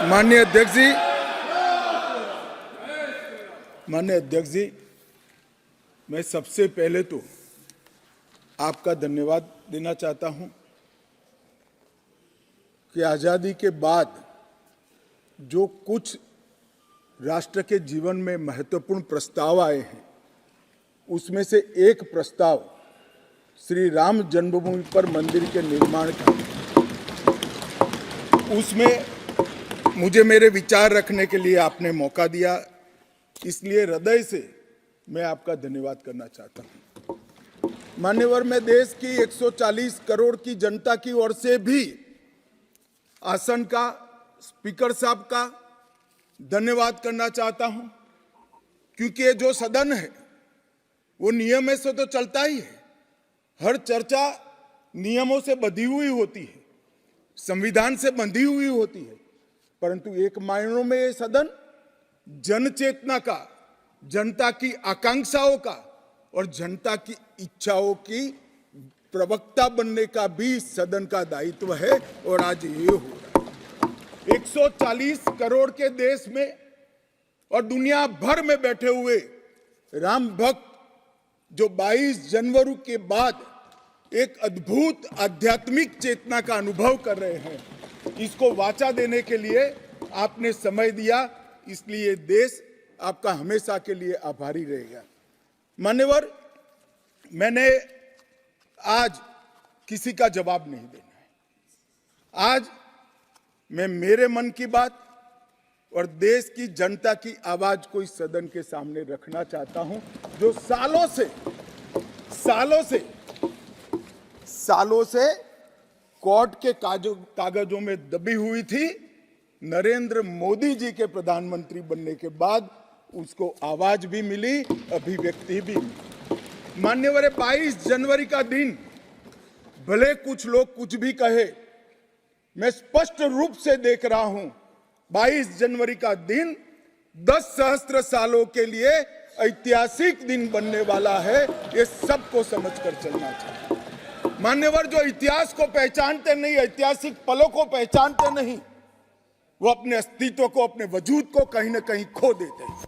माननीय अध्यक्ष जी, मैं सबसे पहले तो आपका धन्यवाद देना चाहता हूं कि आज़ादी के बाद जो कुछ राष्ट्र के जीवन में महत्वपूर्ण प्रस्ताव आए हैं, उसमें से एक प्रस्ताव श्री राम जन्मभूमि पर मंदिर के निर्माण का, उसमें मुझे मेरे विचार रखने के लिए आपने मौका दिया, इसलिए हृदय से मैं आपका धन्यवाद करना चाहता हूं। मान्यवर, मैं देश की 140 करोड़ की जनता की ओर से भी आसन का, स्पीकर साहब का धन्यवाद करना चाहता हूं, क्योंकि ये जो सदन है वो नियम से तो चलता ही है। हर चर्चा नियमों से बंधी हुई होती है, संविधान से बंधी हुई होती है, परंतु एक मायनों में ये सदन जन चेतना का, जनता की आकांक्षाओं का और जनता की इच्छाओं की प्रवक्ता बनने का भी सदन का दायित्व है, और आज ये हो रहा है। 140 करोड़ के देश में और दुनिया भर में बैठे हुए राम भक्त जो 22 जनवरी के बाद एक अद्भुत आध्यात्मिक चेतना का अनुभव कर रहे हैं, इसको वाचा देने के लिए आपने समय दिया, इसलिए देश आपका हमेशा के लिए आभारी रहेगा। मान्यवर, मैंने आज किसी का जवाब नहीं देना है। आज मैं मेरे मन की बात और देश की जनता की आवाज को इस सदन के सामने रखना चाहता हूं, जो सालों से कोर्ट के कागजों में दबी हुई थी। नरेंद्र मोदी जी के प्रधानमंत्री बनने के बाद उसको आवाज भी मिली, अभिव्यक्ति भी मिली। मान्यवर, 22 जनवरी का दिन, भले कुछ लोग कुछ भी कहे, मैं स्पष्ट रूप से देख रहा हूं 22 जनवरी का दिन 10 सहस्त्र सालों के लिए ऐतिहासिक दिन बनने वाला है। ये सबको समझकर चलना चाहिए। मान्यवर, जो इतिहास को पहचानते नहीं, ऐतिहासिक पलों को पहचानते नहीं, वो अपने अस्तित्व को, अपने वजूद को कहीं ना कहीं खो देते हैं।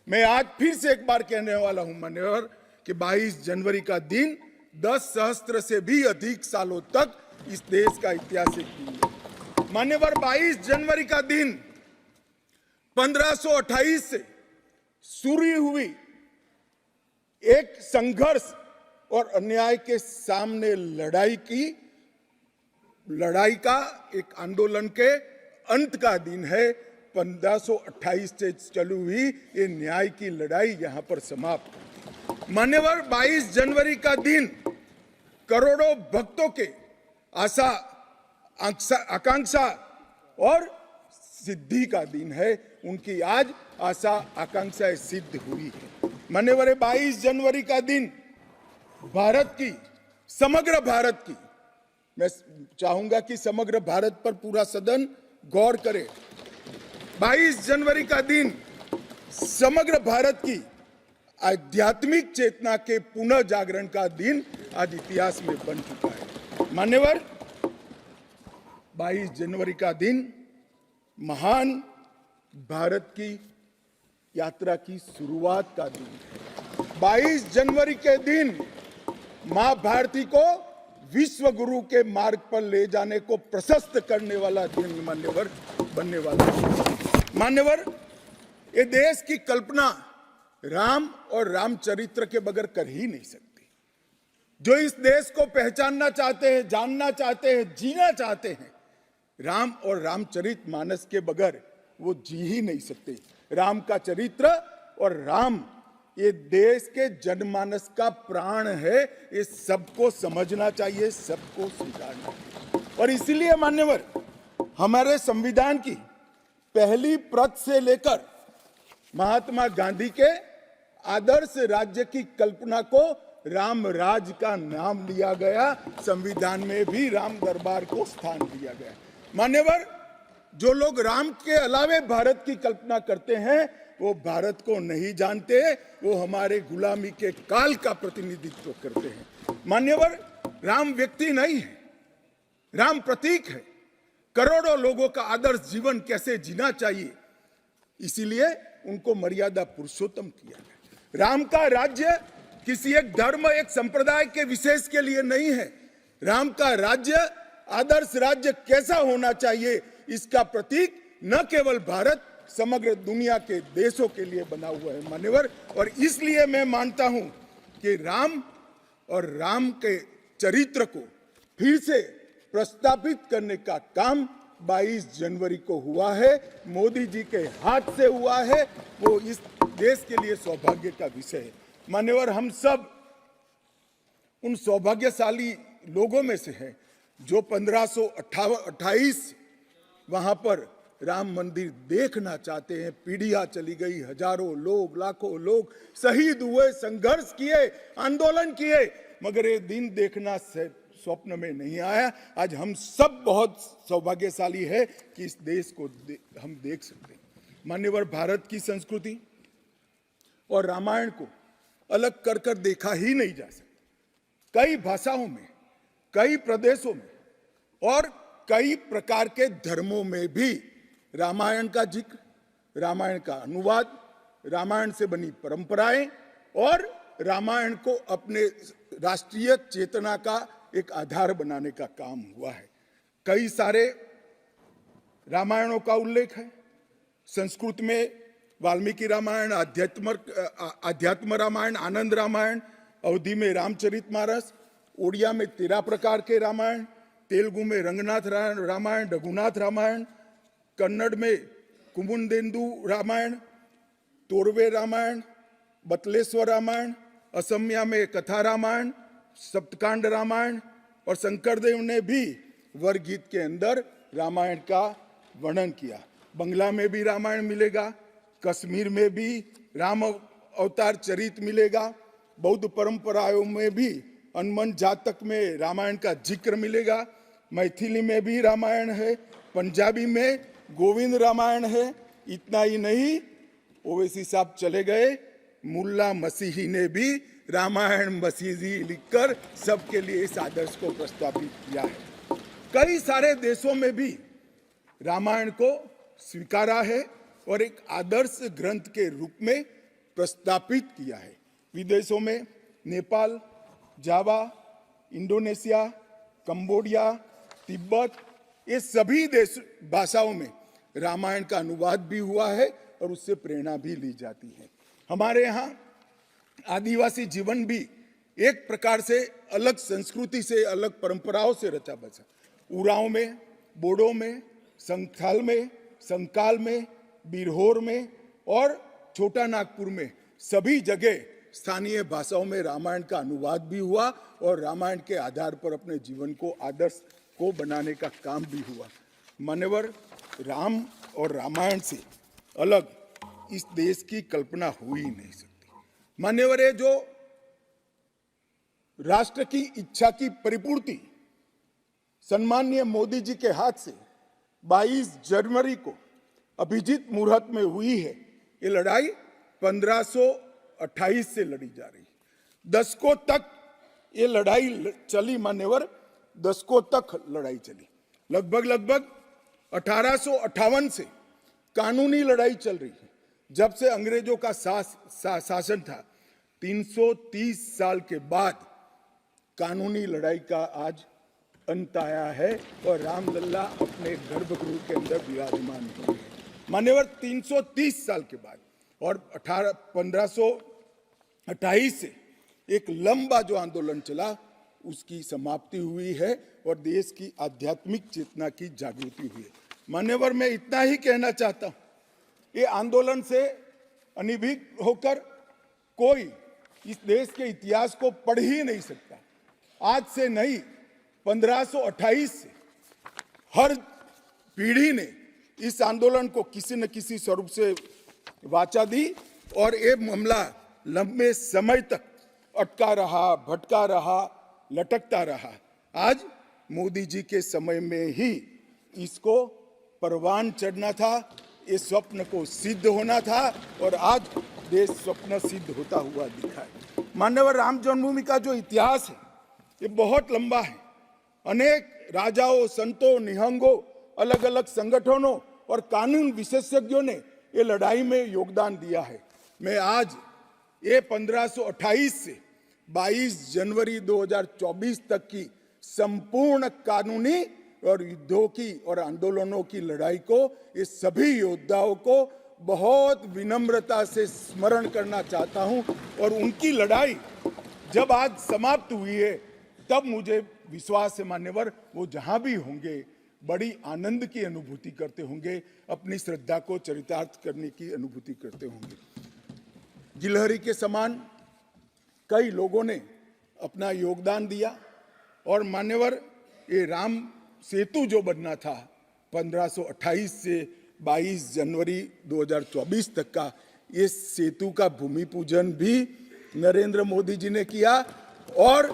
मैं आज फिर से एक बार कहने वाला हूं मान्यवर कि 22 जनवरी का दिन 10 सहस्त्र से भी अधिक सालों तक इस देश का ऐतिहासिक दिन है। मान्यवर, 22 जनवरी का दिन 1528 से शुरू हुई एक संघर्ष और अन्याय के सामने लड़ाई का, एक आंदोलन के अंत का दिन है। 1528 से चली हुई ये न्याय की लड़ाई यहां पर समाप्त। मान्यवर, 22 जनवरी का दिन करोड़ों भक्तों के आशा, आकांक्षा और सिद्धि का दिन है। उनकी आज आशा आकांक्षाएं सिद्ध हुई है। मान्यवर, 22 जनवरी का दिन भारत की, समग्र भारत की, मैं चाहूंगा कि समग्र भारत पर पूरा सदन गौर करे। 22 जनवरी का दिन समग्र भारत की आध्यात्मिक चेतना के पुनः जागरण का दिन आज इतिहास में बन चुका है। मान्यवर, 22 जनवरी का दिन महान भारत की यात्रा की शुरुआत का दिन है। 22 जनवरी के दिन मां भारती को विश्व गुरु के मार्ग पर ले जाने को प्रशस्त करने वाला दिन मान्यवर बनने वाला है। मान्यवर, ये देश की कल्पना राम और रामचरित्र के बगैर कर ही नहीं सकती। जो इस देश को पहचानना चाहते हैं, जानना चाहते हैं, जीना चाहते हैं, राम और रामचरित मानस के बगैर वो जी ही नहीं सकते। राम का चरित्र और राम ये देश के जनमानस का प्राण है। ये सबको समझना चाहिए, सबको स्वीकारना चाहिए। और इसीलिए मान्यवर, हमारे संविधान की पहली प्रत से लेकर महात्मा गांधी के आदर्श राज्य की कल्पना को राम राज का नाम लिया गया। संविधान में भी राम दरबार को स्थान दिया गया। मान्यवर, जो लोग राम के अलावे भारत की कल्पना करते हैं, वो भारत को नहीं जानते, वो हमारे गुलामी के काल का प्रतिनिधित्व करते हैं। मान्यवर, राम व्यक्ति नहीं है, राम प्रतीक है। करोड़ों लोगों का आदर्श जीवन कैसे जीना चाहिए, इसीलिए उनको मर्यादा पुरुषोत्तम किया गया। राम का राज्य किसी एक धर्म, एक संप्रदाय के विशेष के लिए नहीं है। राम का राज्य, आदर्श राज्य कैसा होना चाहिए, इसका प्रतीक न केवल भारत, समग्र दुनिया के देशों के लिए बना हुआ है मान्यवर। और इसलिए मैं मानता हूं कि राम और राम के चरित्र को फिर से प्रस्तावित करने का काम 22 जनवरी को हुआ है, मोदी जी के हाथ से हुआ है। वो इस देश के लिए सौभाग्य का विषय है मान्यवर। हम सब उन सौभाग्यशाली लोगों में से हैं जो 1528 वहां पर राम मंदिर देखना चाहते हैं। पीढ़ियां चली गई, हजारों लोग, लाखों लोग शहीद हुए, संघर्ष किए, आंदोलन किए, मगर ये दिन देखना स्वप्न में नहीं आया। आज हम सब बहुत सौभाग्यशाली है कि इस देश को हम देख सकते हैं मान्यवर। भारत की संस्कृति और रामायण को अलग कर कर देखा ही नहीं जा सकता। कई भाषाओं में, कई प्रदेशों में और कई प्रकार के धर्मों में भी रामायण का जिक्र, रामायण का अनुवाद, रामायण से बनी परंपराएं और रामायण को अपने राष्ट्रीय चेतना का एक आधार बनाने का काम हुआ है। कई सारे रामायणों का उल्लेख है। संस्कृत में वाल्मीकि रामायण, अध्यात्म रामायण, आनंद रामायण, अवधी में रामचरितमानस, ओडिया में 13 प्रकार के रामायण, तेलुगु में रंगनाथ रामायण, रघुनाथ रामायण, कन्नड़ में कुमुदेंदु रामायण, तोरवे रामायण, बतलेश्वर रामायण, असमिया में कथा रामायण, सप्तकांड रामायण, और शंकरदेव ने भी वरगीत के अंदर रामायण का वर्णन किया। बंगला में भी रामायण मिलेगा, कश्मीर में भी राम अवतार चरित मिलेगा, बौद्ध परंपराओं में भी हनुमान जातक में रामायण का जिक्र मिलेगा, मैथिली में भी रामायण है, पंजाबी में गोविंद रामायण है। इतना ही नहीं, ओवैसी साहब चले गए, मुल्ला मसीही ने भी रामायण मसीही लिखकर सबके लिए इस आदर्श को प्रस्तावित किया है। कई सारे देशों में भी रामायण को स्वीकारा है और एक आदर्श ग्रंथ के रूप में प्रस्तावित किया है। विदेशों में नेपाल, जावा, इंडोनेशिया, कंबोडिया, तिब्बत, ये सभी देश भाषाओं में रामायण का अनुवाद भी हुआ है और उससे प्रेरणा भी ली जाती है। हमारे यहाँ आदिवासी जीवन भी एक प्रकार से अलग संस्कृति से, अलग परंपराओं से रचा बचा। उरांव में, बोडो में, संथाल में, संकाल में, बिरहोर में और छोटा नागपुर में सभी जगह स्थानीय भाषाओं में रामायण का अनुवाद भी हुआ और रामायण के आधार पर अपने जीवन को, आदर्श को बनाने का काम भी हुआ। मान्यवर, राम और रामायण से अलग इस देश की कल्पना हो ही नहीं सकती। मान्यवर, ये जो राष्ट्र की इच्छा की परिपूर्ति सम्माननीय मोदी जी के हाथ से 22 जनवरी को अभिजीत मुहूर्त में हुई है। ये लड़ाई 1528 से लड़ी जा रही है। दशकों तक ये लड़ाई चली मान्यवर, दशकों तक लड़ाई चली। लगभग 1858 से कानूनी लड़ाई चल रही है। जब से अंग्रेजों का शासन था, 330 साल के बाद कानूनी लड़ाई का आज अंत आया है और रामलला अपने गर्भगृह के अंदर विराजमान हुए हैं। मान्यवर, 330 साल के बाद और 1528 से एक लंबा जो आंदोलन चला, उसकी समाप्ति हुई है और देश की आध्यात्मिक चेतना की जागृति हुई है। मान्यवर, मैं इतना ही कहना चाहता हूं, ये आंदोलन से अनभिज्ञ होकर कोई इस देश के इतिहास को पढ़ ही नहीं सकता। आज से नहीं, 1528 से हर पीढ़ी ने इस आंदोलन को किसी न किसी स्वरूप से वाचा दी और ये मामला लंबे समय तक अटका रहा, भटका रहा, लटकता रहा। आज मोदी जी के समय में ही इसको परवान चढ़ना था, इस स्वप्न को सिद्ध होना था और आज देश स्वप्न सिद्ध होता हुआ दिखा है। मान्यवर, राम जन्मभूमि का जो इतिहास है ये बहुत लंबा है। अनेक राजाओं, संतों, निहंगों अलग अलग संगठनों और कानून विशेषज्ञों ने ये लड़ाई में योगदान दिया है। मैं आज ये 1528 से 22 जनवरी 2024 तक की संपूर्ण कानूनी और युद्धों की और आंदोलनों की लड़ाई को, ये सभी योद्धाओं को बहुत विनम्रता से स्मरण करना चाहता हूं। और उनकी लड़ाई जब आज समाप्त हुई है, तब मुझे विश्वास है मान्यवर, वो जहां भी होंगे बड़ी आनंद की अनुभूति करते होंगे, अपनी श्रद्धा को चरितार्थ करने की अनुभूति करते होंगे। गिलहरी के समान कई लोगों ने अपना योगदान दिया और मान्यवर, ये राम सेतु जो बनना था 1528 से 22 जनवरी 2024 तक का, ये सेतु का भूमि पूजन भी नरेंद्र मोदी जी ने किया और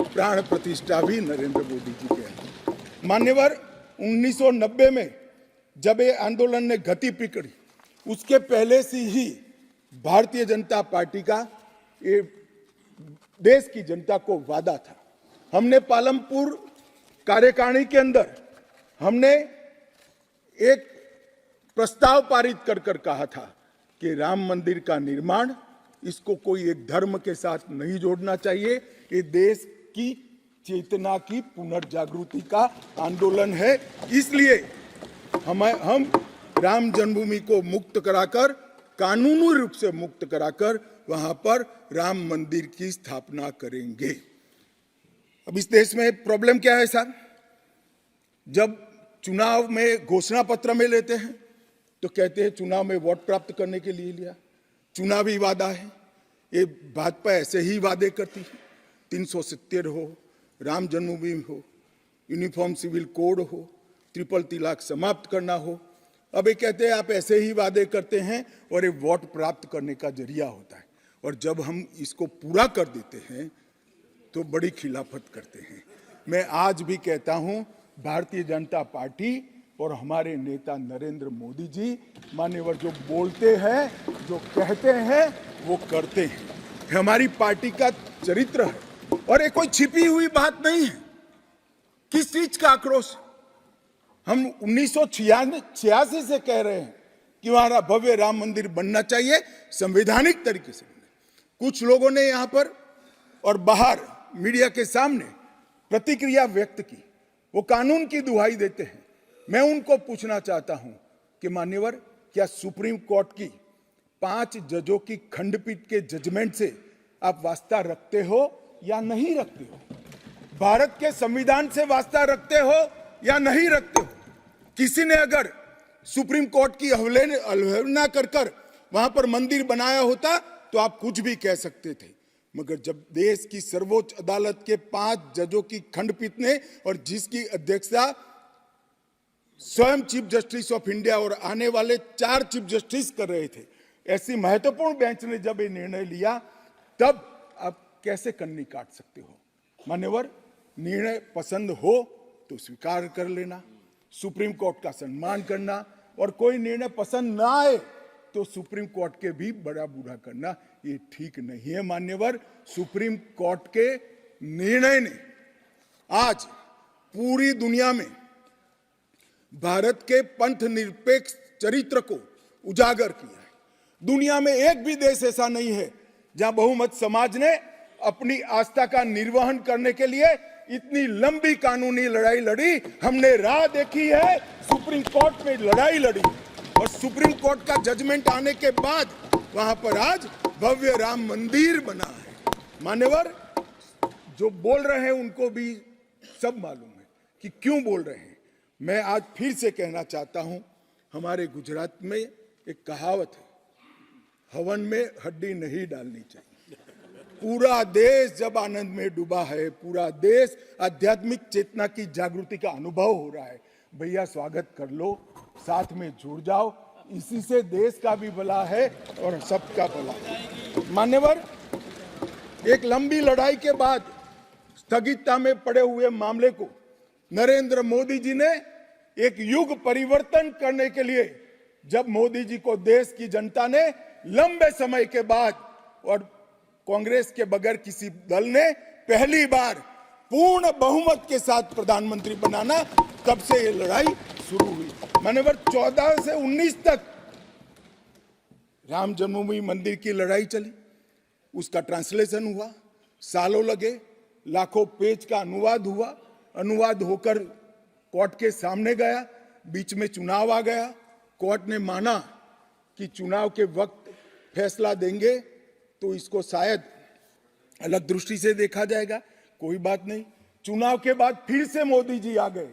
प्राण प्रतिष्ठा भी नरेंद्र मोदी जी के। मान्यवर, 1990 में जब ये आंदोलन ने गति पकड़ी, उसके पहले से ही भारतीय जनता पार्टी का ये देश की जनता को वादा था। हमने पालमपुर कार्यकारिणी के अंदर हमने एक प्रस्ताव पारित कर कहा था कि राम मंदिर का निर्माण, इसको कोई एक धर्म के साथ नहीं जोड़ना चाहिए, ये देश की चेतना की पुनर्जागृति का आंदोलन है। इसलिए हम राम जन्मभूमि को मुक्त कराकर, कानूनी रूप से मुक्त कराकर वहां पर राम मंदिर की स्थापना करेंगे। अब इस देश में प्रॉब्लम क्या है साहब? जब चुनाव में घोषणा पत्र में लेते हैं तो कहते हैं चुनाव में वोट प्राप्त करने के लिए लिया, चुनावी वादा है। ये भाजपा ऐसे ही वादे करती है, 370 हो, राम जन्मभूमि हो, यूनिफॉर्म सिविल कोड हो, ट्रिपल तलाक समाप्त करना हो। अब ये कहते हैं आप ऐसे ही वादे करते हैं और ये वोट प्राप्त करने का जरिया होता है, और जब हम इसको पूरा कर देते हैं तो बड़ी खिलाफत करते हैं। मैं आज भी कहता हूं, भारतीय जनता पार्टी और हमारे नेता नरेंद्र मोदी जी मान्यवर जो बोलते हैं, जो कहते हैं, वो करते हैं। हमारी पार्टी का चरित्र है और ये कोई छिपी हुई बात नहीं है। किस चीज का आक्रोश? हम 1986 से कह रहे हैं कि हमारा भव्य राम मंदिर बनना चाहिए, संवैधानिक तरीके से। कुछ लोगों ने यहां पर और बाहर मीडिया के सामने प्रतिक्रिया व्यक्त की, वो कानून की दुहाई देते हैं। मैं उनको पूछना चाहता हूं कि मान्यवर, क्या सुप्रीम कोर्ट की 5 जजों की खंडपीठ के जजमेंट से आप वास्ता रखते हो या नहीं रखते हो? भारत के संविधान से वास्ता रखते हो या नहीं रखते हो? किसी ने अगर सुप्रीम कोर्ट की अवहेलना कर वहां पर मंदिर बनाया होता तो आप कुछ भी कह सकते थे, मगर जब देश की सर्वोच्च अदालत के 5 जजों की खंडपीठ ने, और जिसकी अध्यक्षता स्वयं चीफ जस्टिस ऑफ इंडिया और आने वाले 4 चीफ जस्टिस कर रहे थे, ऐसी महत्वपूर्ण बेंच ने जब ये निर्णय लिया, तब आप कैसे कन्नी काट सकते हो? मान्यवर, निर्णय पसंद हो तो स्वीकार कर लेना, सुप्रीम कोर्ट का सम्मान करना, और कोई निर्णय पसंद ना आए तो सुप्रीम कोर्ट के भी बड़ा बूढ़ा करना, ये ठीक नहीं है। मान्यवर, सुप्रीम कोर्ट के निर्णय ने आज पूरी दुनिया में भारत के पंथ निरपेक्ष चरित्र को उजागर किया है। दुनिया में एक भी देश ऐसा नहीं है जहां बहुमत समाज ने अपनी आस्था का निर्वहन करने के लिए इतनी लंबी कानूनी लड़ाई लड़ी। हमने राह देखी है, सुप्रीम कोर्ट में लड़ाई लड़ी, और सुप्रीम कोर्ट का जजमेंट आने के बाद वहां पर आज भव्य राम मंदिर बना है। मान्यवर, जो बोल रहे हैं उनको भी सब मालूम है कि क्यों बोल रहे हैं। मैं आज फिर से कहना चाहता हूं, हमारे गुजरात में एक कहावत है, हवन में हड्डी नहीं डालनी चाहिए। पूरा देश जब आनंद में डूबा है, पूरा देश आध्यात्मिक चेतना की जागृति का अनुभव हो रहा है, भैया स्वागत कर लो, साथ में जुड़ जाओ, इसी से देश का भी भला है और सबका भला है। मान्यवर, एक लंबी लड़ाई के बाद स्थगितता में पड़े हुए मामले को नरेंद्र मोदी जी ने एक युग परिवर्तन करने के लिए, जब मोदी जी को देश की जनता ने लंबे समय के बाद और कांग्रेस के बगैर किसी दल ने पहली बार पूर्ण बहुमत के साथ प्रधानमंत्री बनाना, तब से ये लड़ाई शुरू हुई। मान्यवर 14 से 19 तक राम जन्मभूमि मंदिर की लड़ाई चली, उसका ट्रांसलेशन हुआ, सालों लगे, लाखों पेज का अनुवाद हुआ, अनुवाद होकर कोर्ट के सामने गया, बीच में चुनाव आ गया, कोर्ट ने माना कि चुनाव के वक्त फैसला देंगे तो इसको शायद अलग दृष्टि से देखा जाएगा, कोई बात नहीं। चुनाव के बाद फिर से मोदी जी आ गए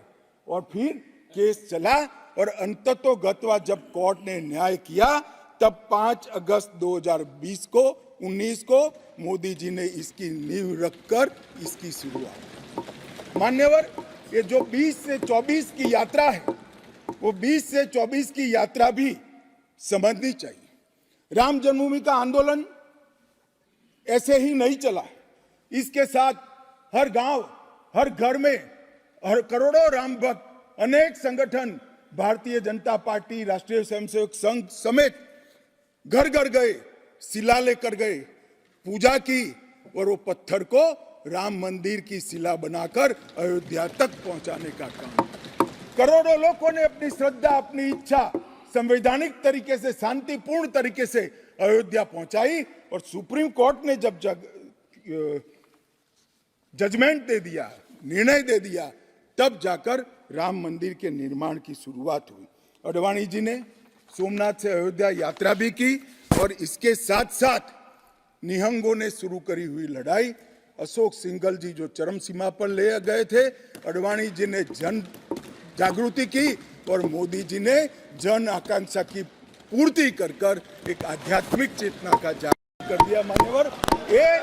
और फिर केस चला और अंततोगत्वा जब कोर्ट ने न्याय किया तब 5 अगस्त 2020 को 19 को मोदी जी ने इसकी नींव रखकर इसकी शुरुआत। मान्यवर, ये जो 20 से 24 की यात्रा है वो 20 से 24 की यात्रा भी समझनी चाहिए। राम जन्मभूमि का आंदोलन ऐसे ही नहीं चला, इसके साथ हर गांव, हर घर में हर करोड़ों राम भक्त, अनेक संगठन, भारतीय जनता पार्टी, राष्ट्रीय स्वयंसेवक संघ समेत घर घर गए, शिला लेकर गए, पूजा की और वो पत्थर को राम मंदिर की शिला बनाकर अयोध्या तक पहुंचाने का काम। करोड़ों लोगों ने अपनी श्रद्धा, अपनी इच्छा संवैधानिक तरीके से, शांतिपूर्ण तरीके से अयोध्या पहुंचाई और सुप्रीम कोर्ट ने जब जजमेंट दे दिया, निर्णय दे दिया, तब जाकर राम मंदिर के निर्माण की शुरुआत हुई। अडवाणी जी ने सोमनाथ से अयोध्या यात्रा भी की और इसके साथ साथ निहंगों ने शुरू करी हुई लड़ाई, अशोक सिंघल जी जो चरम सीमा पर ले गए थे, अडवाणी जी ने जन जागृति की और मोदी जी ने जन आकांक्षा की पूर्ति कर कर एक आध्यात्मिक चेतना का जागरण कर दिया। मान्यवर, ये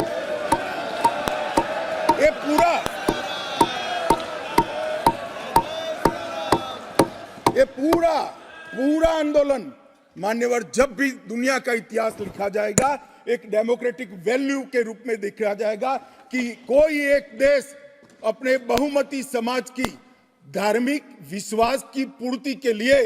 पूरा आंदोलन मान्यवर जब भी दुनिया का इतिहास लिखा जाएगा एक डेमोक्रेटिक वैल्यू के रूप में देखा जाएगा कि कोई एक देश अपने बहुमती समाज की धार्मिक विश्वास की पूर्ति के लिए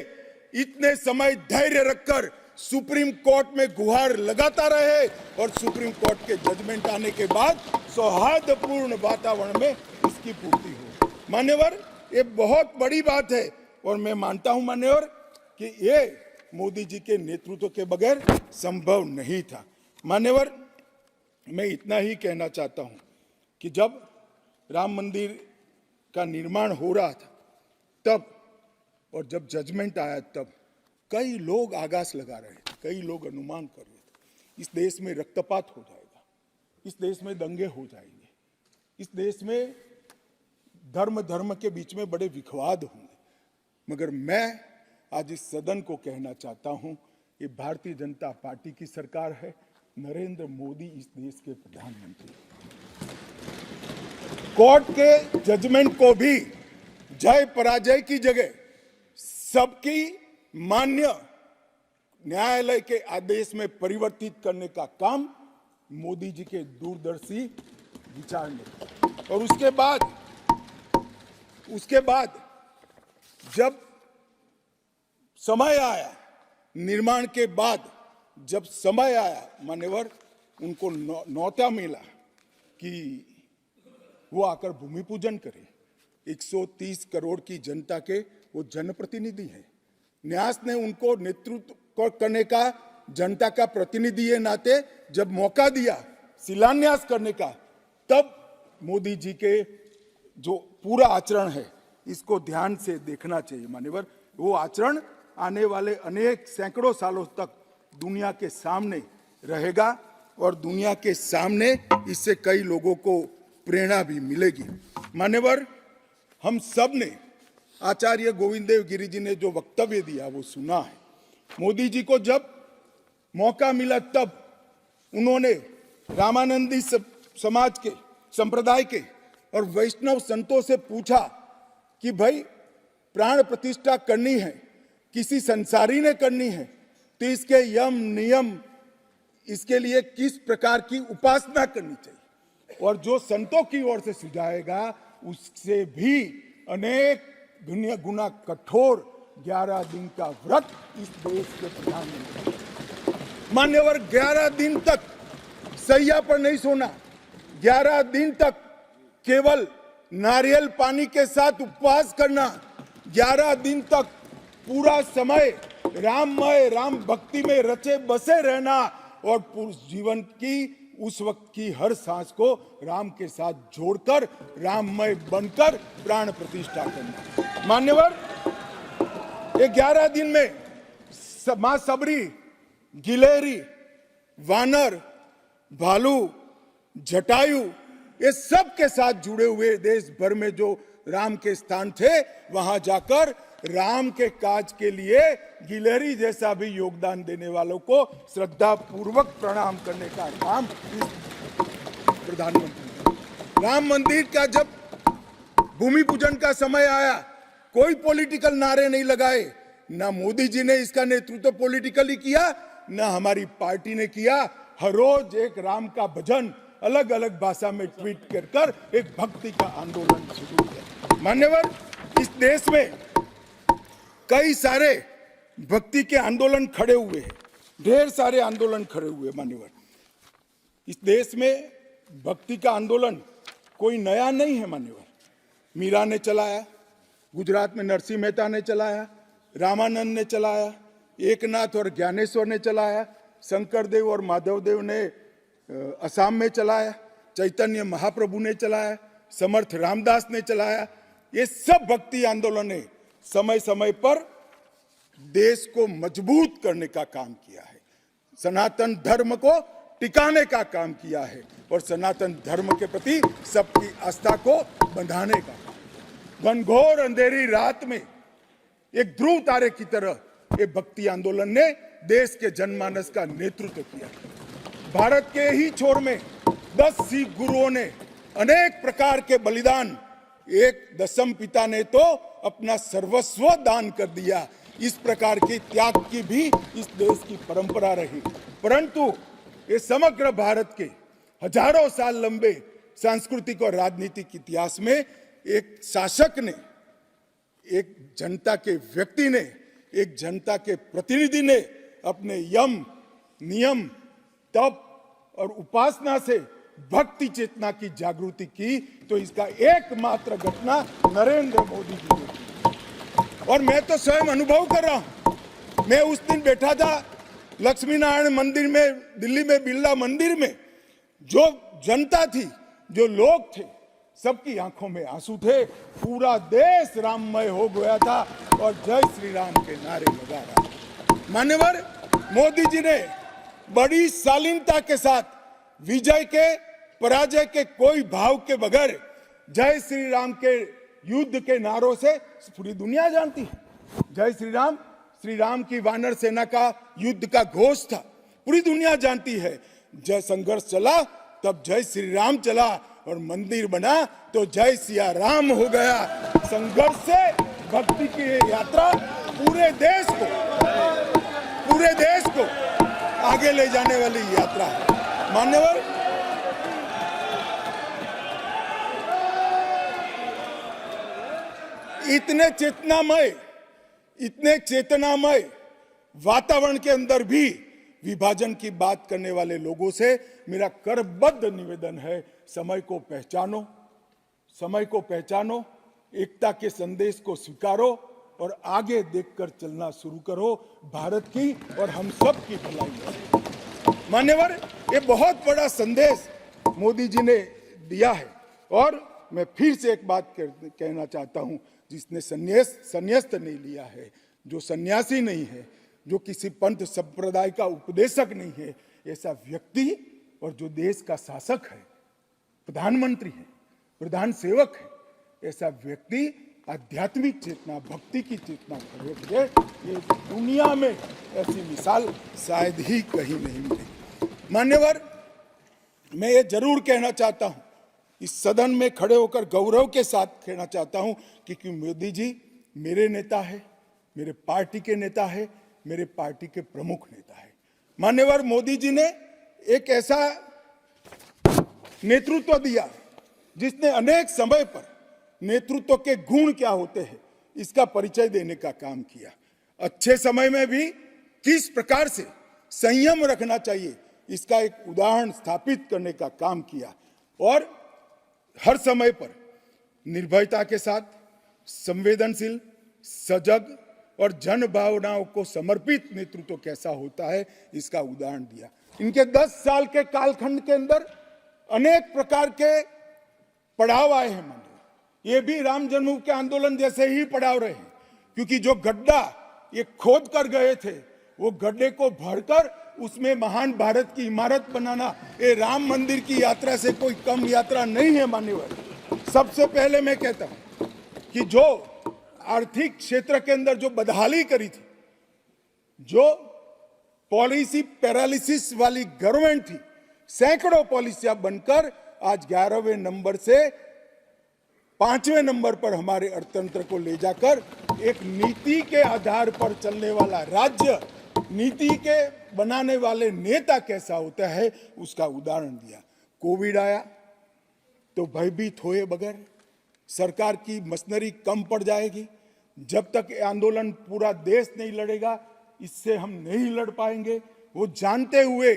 इतने समय धैर्य रखकर सुप्रीम कोर्ट में गुहार लगाता रहे और सुप्रीम कोर्ट के जजमेंट आने के बाद सौहार्दपूर्ण वातावरण में इसकी पूर्ति हो। मान्यवर, ये बहुत बड़ी बात है और मैं मानता हूं मान्यवर कि ये मोदी जी के नेतृत्व के बगैर संभव नहीं था। मान्यवर, मैं इतना ही कहना चाहता हूं कि जब राम मंदिर का निर्माण हो रहा था तब और जब जजमेंट आया तब कई लोग आगास लगा रहे थे, कई लोग अनुमान कर रहे थे इस देश में रक्तपात हो जाएगा, इस देश में दंगे हो जाएंगे, इस देश में धर्म के बीच में बड़े विवाद होंगे। मगर मैं आज इस सदन को कहना चाहता हूं, ये भारतीय जनता पार्टी की सरकार है, नरेंद्र मोदी इस देश के प्रधानमंत्री। कोर्ट के जजमेंट को भी जय पराजय की जगह सबकी मान्य न्यायालय के आदेश में परिवर्तित करने का काम मोदी जी के दूरदर्शी विचार ने। और उसके बाद जब समय आया, निर्माण के बाद जब समय आया मान्यवर, उनको न्योता मिला कि वो आकर भूमि पूजन करें। 130 करोड़ की जनता के वो जनप्रतिनिधि हैं। न्यास ने उनको नेतृत्व करने का, जनता का प्रतिनिधि के नाते जब मौका दिया शिलान्यास करने का, तब मोदी जी के जो पूरा आचरण है इसको ध्यान से देखना चाहिए। मान्यवर, वो आचरण आने वाले अनेक सैकड़ों सालों तक दुनिया के सामने रहेगा और दुनिया के सामने इससे कई लोगों को प्रेरणा भी मिलेगी। मान्यवर, हम सब ने आचार्य गोविंद देव गिरि जी ने जो वक्तव्य दिया वो सुना है। मोदी जी को जब मौका मिला तब उन्होंने रामानंदी समाज के, संप्रदाय के और वैष्णव संतों से पूछा कि भाई प्राण प्रतिष्ठा करनी है, किसी संसारी ने करनी है, तो इसके यम नियम, इसके लिए किस प्रकार की उपासना करनी चाहिए, और जो संतों की ओर से सुझाएगा उससे भी अनेक गुना कठोर 11 दिन का व्रत इस देश के प्रधानमंत्री। मान्यवर, 11 दिन तक सैया पर नहीं सोना, 11 दिन तक केवल नारियल पानी के साथ उपवास करना, 11 दिन तक पूरा समय राममय, राम भक्ति में रचे बसे रहना और जीवन की उस वक्त की हर सांस को राम के साथ जोड़कर राममय बनकर प्राण प्रतिष्ठा करना। मान्यवर, ये 11 दिन में मां सबरी, गिलहरी, वानर, भालू, जटायु, ये सब के साथ जुड़े हुए देश भर में जो राम के स्थान थे, वहां जाकर राम के काज के लिए गिलहरी जैसा भी योगदान देने वालों को श्रद्धा पूर्वक प्रणाम करने का काम प्रधानमंत्री। राम मंदिर का जब भूमि पूजन का समय आया, कोई पॉलिटिकल नारे नहीं लगाए, ना मोदी जी ने इसका नेतृत्व पॉलिटिकली किया, ना हमारी पार्टी ने किया। हर रोज एक राम का भजन अलग अलग भाषा में ट्वीट कर एक भक्ति का आंदोलन शुरू किया। मान्यवर, इस देश में कई सारे भक्ति के आंदोलन खड़े हुए हैं, ढेर सारे आंदोलन खड़े हुए। मान्यवर, इस देश में भक्ति का आंदोलन कोई नया नहीं है। मान्यवर, मीरा ने चलाया, गुजरात में नरसिंह मेहता ने चलाया, रामानंद ने चलाया, एकनाथ और ज्ञानेश्वर ने चलाया, शंकरदेव और माधवदेव ने असम में चलाया, चैतन्य महाप्रभु ने चलाया, समर्थ रामदास ने चलाया। ये सब भक्ति आंदोलन समय समय पर देश को मजबूत करने का काम किया है, सनातन धर्म को टिकाने का काम किया है और सनातन धर्म के प्रति सबकी आस्था को बंधाने का काम। घनघोर अंधेरी रात में एक ध्रुव तारे की तरह ये भक्ति आंदोलन ने देश के जनमानस का नेतृत्व किया। भारत के ही छोर में 10 सिख गुरुओं ने अनेक प्रकार के बलिदान, एक दशम पिता ने तो अपना सर्वस्व दान कर दिया। इस प्रकार की त्याग की भी इस देश की परंपरा रही, परंतु ये समग्र भारत के हजारों साल लंबे सांस्कृतिक और राजनीतिक इतिहास में एक शासक ने, एक जनता के व्यक्ति ने, एक जनता के प्रतिनिधि ने अपने यम, नियम, तप और उपासना से भक्ति चेतना की जागृति की, तो इसका एकमात्र घटना नरेंद्र मोदी जी ने की। और मैं तो स्वयं अनुभव कर रहा हूं। मैं उस दिन बैठा था लक्ष्मी नारायण मंदिर में, दिल्ली में बिरला मंदिर में, जो जनता थी, जो लोग थे, सबकी आंखों में आंसू थे। पूरा देश राममय हो गया था और जय श्री राम के नारे लगा रहा। मान्यवर, मोदी जी ने बड़ी शालीनता के साथ विजय के, पराजय के कोई भाव के बगैर जय श्री राम के युद्ध के नारों से पूरी दुनिया जानती है। जय श्री राम की वानर सेना का युद्ध का घोष था, पूरी दुनिया जानती है। जय संघर्ष चला तब जय श्री राम चला और मंदिर बना तो जय सिया राम हो गया। संघर्ष से भक्ति की यात्रा पूरे देश को आगे ले जाने वाली यात्रा है। मान्यवर, इतने चेतनामय वातावरण के अंदर भी विभाजन की बात करने वाले लोगों से मेरा करबद्ध निवेदन है, समय को पहचानो, एकता के संदेश को स्वीकारो और आगे देखकर चलना शुरू करो, भारत की और हम सब की भलाई है। मान्यवर, ये बहुत बड़ा संदेश मोदी जी ने दिया है और मैं फिर से एक बात कहना चाहता हूं, जिसने संन्यास्त नहीं लिया है, जो सन्यासी नहीं है, जो किसी पंथ संप्रदाय का उपदेशक नहीं है, ऐसा व्यक्ति और जो देश का शासक है, प्रधानमंत्री है, प्रधान सेवक है, ऐसा व्यक्ति आध्यात्मिक चेतना, भक्ति की चेतना खड़े है। ये दुनिया में ऐसी मिसाल शायद ही कहीं नहीं मिली। मान्यवर, मैं ये जरूर कहना चाहता हूं, इस सदन में खड़े होकर गौरव के साथ कहना चाहता हूं कि मोदी जी मेरे नेता है, मेरे पार्टी के नेता है, मेरे पार्टी के प्रमुख नेता है। मान्यवर, मोदी जी ने एक ऐसा नेतृत्व दिया जिसने अनेक समय पर नेतृत्व के गुण क्या होते हैं इसका परिचय देने का काम किया। अच्छे समय में भी किस प्रकार से संयम रखना चाहिए इसका एक उदाहरण स्थापित करने का काम किया और हर समय पर निर्भयता के साथ संवेदनशील, सजग और जन भावनाओं को समर्पित नेतृत्व कैसा होता है, इसका उदाहरण दिया। इनके 10 साल के कालखंड के अंदर अनेक प्रकार के पड़ाव आए हैं। माननीय, ये भी राम जन्मभूमि के आंदोलन जैसे ही पड़ाव रहे हैं, क्योंकि जो गड्ढा ये खोद कर गए थे, वो गड्ढे को भरकर उसमें महान भारत की इमारत बनाना, ये राम मंदिर की यात्रा से कोई कम यात्रा नहीं है। मान्यवर, सबसे पहले मैं कहता हूं कि जो आर्थिक क्षेत्र के अंदर जो बदहाली करी थी, जो पॉलिसी पैरालिसिस वाली गवर्नमेंट थी, सैकड़ों पॉलिसियां बनकर आज 11वें नंबर से 5वें नंबर पर हमारे अर्थतंत्र को ले जाकर एक नीति के आधार पर चलने वाला राज्य, नीति के बनाने वाले नेता कैसा होता है, उसका उदाहरण दिया। कोविड आया तो भयभीत हुए बगैर, सरकार की मशीनरी कम पड़ जाएगी, जब तक आंदोलन पूरा देश नहीं लड़ेगा इससे हम नहीं लड़ पाएंगे, वो जानते हुए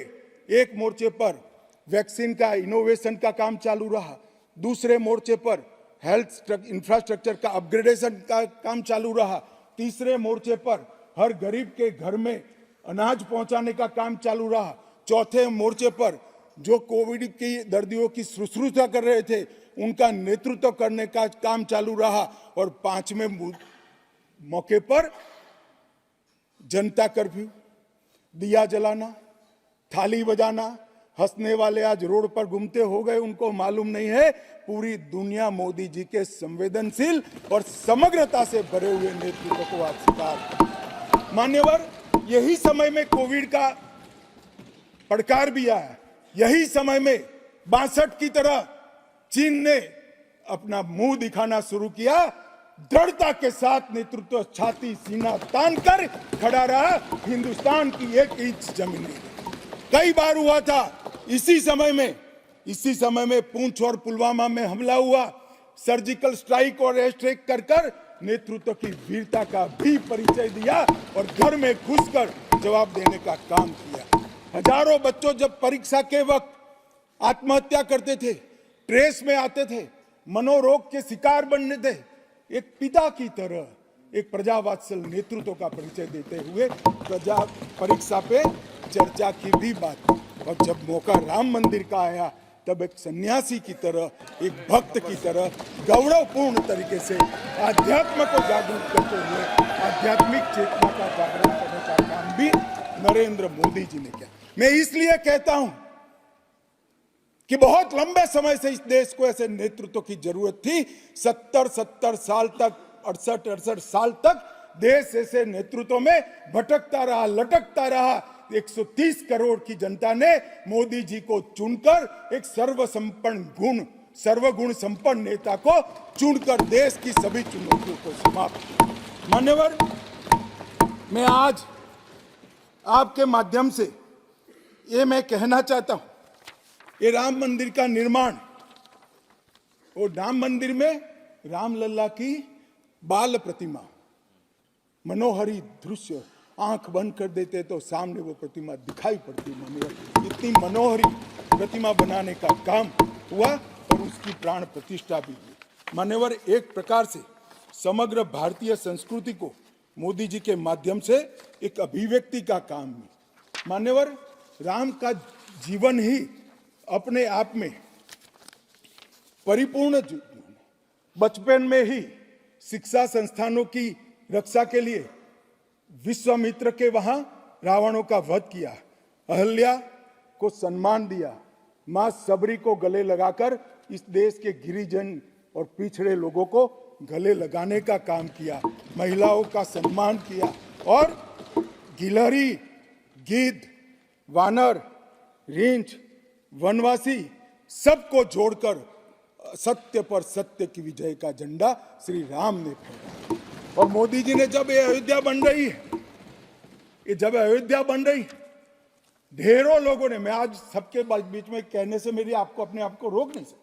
एक मोर्चे पर वैक्सीन का इनोवेशन का काम चालू रहा, दूसरे मोर्चे पर हेल्थ इंफ्रास्ट्रक्चर का अपग्रेडेशन का काम चालू रहा, तीसरे मोर्चे पर हर गरीब के घर में अनाज पहुंचाने का काम चालू रहा, चौथे मोर्चे पर जो कोविड की दर्दियों की शुश्रूषा कर रहे थे उनका नेतृत्व करने का काम चालू रहा, और 5वें मौके पर जनता कर्फ्यू, दिया जलाना, थाली बजाना, हंसने वाले आज रोड पर घूमते हो गए, उनको मालूम नहीं है पूरी दुनिया मोदी जी के संवेदनशील और समग्रता से भरे हुए नेतृत्व को आज स्वीकार। मान्यवर, यही समय में कोविड का पड़कार भी आया, यही समय में 62 की तरह चीन ने अपना मुंह दिखाना शुरू किया, दृढ़ता के साथ नेतृत्व छाती सीना तान कर खड़ा रहा, हिंदुस्तान की 1 इंच जमीन नहीं। कई बार हुआ था इसी समय में पूंछ और पुलवामा में हमला हुआ, सर्जिकल स्ट्राइक और एयर स्ट्राइक कर नेतृत्व की वीरता का भी परिचय दिया और घर में घुसकर जवाब देने का काम किया। हजारों बच्चों जब परीक्षा के वक्त आत्महत्या करते थे, ट्रेस में आते थे, मनोरोग के शिकार बनने थे, एक पिता की तरह एक प्रजावात्सल नेतृत्व का परिचय देते हुए प्रजा परीक्षा पे चर्चा की भी बात। और जब मौका राम मंदिर का आया तब एक सन्यासी की तरह, एक भक्त की तरह गौरवपूर्ण तरीके से आध्यात्म को जागरूक करते हुए आध्यात्मिक चेतना का जागरण करने का काम भी नरेंद्र मोदी जी ने किया। मैं इसलिए कहता हूं कि बहुत लंबे समय से इस देश को ऐसे नेतृत्व की जरूरत थी। 70 साल तक, 68 साल तक देश ऐसे नेतृत्व में भटकता रहा, लटकता रहा। 130 करोड़ की जनता ने मोदी जी को चुनकर एक सर्वगुण संपन्न नेता को चुनकर देश की सभी चुनौतियों को समाप्त किया। मान्यवर, मैं आज आपके माध्यम से ये मैं कहना चाहता हूं, ये राम मंदिर का निर्माण, और राम मंदिर में रामलला की बाल प्रतिमा, मनोहरी दृश्य, आंख बंद कर देते तो सामने वो प्रतिमा दिखाई पड़ती। इतनी मनोहरी प्रतिमा बनाने का काम हुआ और उसकी प्राण प्रतिष्ठा भी हुई। मान्यवर, एक प्रकार से समग्र भारतीय संस्कृति को मोदी जी के माध्यम से एक अभिव्यक्ति का काम हुई। मान्यवर, राम का जीवन ही अपने आप में परिपूर्ण जीवन। बचपन में ही शिक्षा संस्थानों की रक्षा के लिए विश्वामित्र के वहां रावणों का वध किया, अहल्या को सम्मान दिया, मां सबरी को गले लगाकर इस देश के गिरिजन और पिछड़े लोगों को गले लगाने का काम किया, महिलाओं का सम्मान किया, और गिलहरी, गिद्ध, वानर, रींछ, वनवासी सबको जोड़कर सत्य पर सत्य की विजय का झंडा श्री राम ने फहराया। और मोदी जी ने जब ये अयोध्या बन रही है, ढेरों लोगों ने, मैं आज सबके बीच में कहने से मेरी आपको अपने आप को रोक नहीं सकता,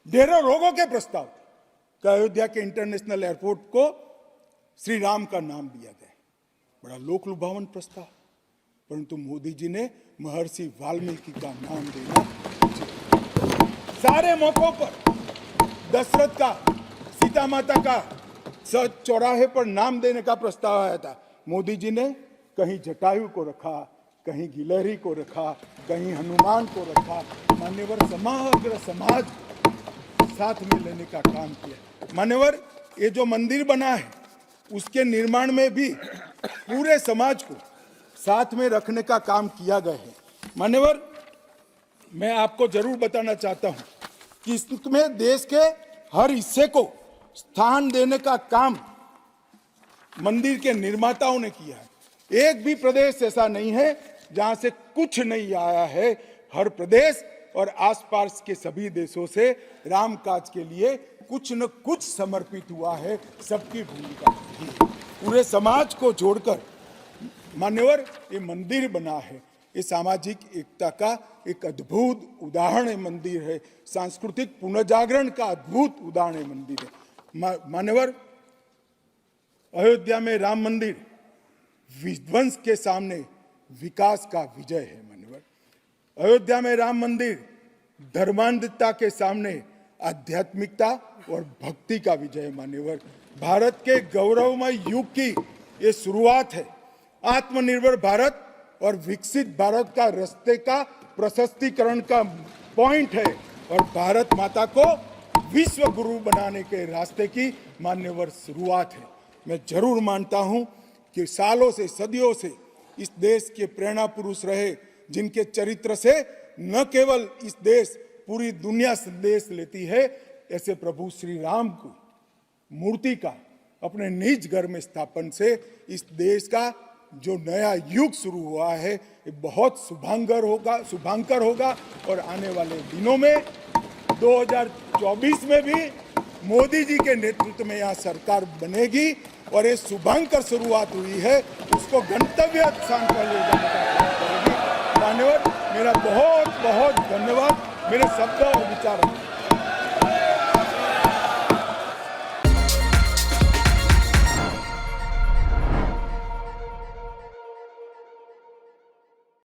ढेरों लोगों के प्रस्ताव कि अयोध्या के इंटरनेशनल एयरपोर्ट को श्री राम का नाम दिया जाए। बड़ा लोक लुभावन प्रस्ताव, परंतु मोदी जी ने महर्षि वाल्मीकि का नाम देना। सारे मौकों पर दशरथ का, सीता माता का, चौराहे पर नाम देने का प्रस्ताव आया था, मोदी जी ने कहीं जटायु को रखा, कहीं गिलहरी को रखा, कहीं हनुमान को रखा। मान्यवर समग्र समाज साथ में लेने का काम किया। मान्यवर, ये जो मंदिर बना है उसके निर्माण में भी पूरे समाज को साथ में रखने का काम किया गया है। मान्यवर, मैं आपको जरूर बताना चाहता हूं कि इसमें देश के हर हिस्से को स्थान देने का काम मंदिर के निर्माताओं ने किया है। एक भी प्रदेश ऐसा नहीं है जहां से कुछ नहीं आया है। हर प्रदेश और आसपास के सभी देशों से राम काज के लिए कुछ न कुछ समर्पित हुआ है। सबकी भूमिका रही है। पूरे समाज को जोड़कर मान्यवर ये मंदिर बना है। ये सामाजिक एकता का एक अद्भुत उदाहरण है मंदिर है। सांस्कृतिक पुनर्जागरण का अद्भुत उदाहरण है मंदिर है। मान्यवर, अयोध्या में राम मंदिर विध्वंस के सामने विकास का विजय है। मान्यवर, अयोध्या में राम मंदिर धर्मांधता के सामने आध्यात्मिकता और भक्ति का विजय। मान्यवर, भारत के गौरवमय युग की ये शुरुआत है। आत्मनिर्भर भारत और विकसित भारत का रास्ते का प्रशस्तीकरण का पॉइंट है और भारत माता को विश्व गुरु बनाने के रास्ते की मान्यवर शुरुआत है। मैं जरूर मानता हूं कि सालों से सदियों से इस देश के प्रेरणा पुरुष रहे, जिनके चरित्र से न केवल इस देश पूरी दुनिया संदेश लेती है। ऐसे प्रभु श्री राम को मूर्ति का अपने निज घर में स्थापन से इस देश का जो नया युग शुरू हुआ है ये बहुत शुभांकर होगा और आने वाले दिनों में 2024 में भी मोदी जी के नेतृत्व में यहाँ सरकार बनेगी और ये शुभांकर शुरुआत हुई है, उसको गंतव्य स्थान पर ले जाने का काम करेगी। मान्यवर, मेरा बहुत बहुत धन्यवाद। मेरे शब्द और विचार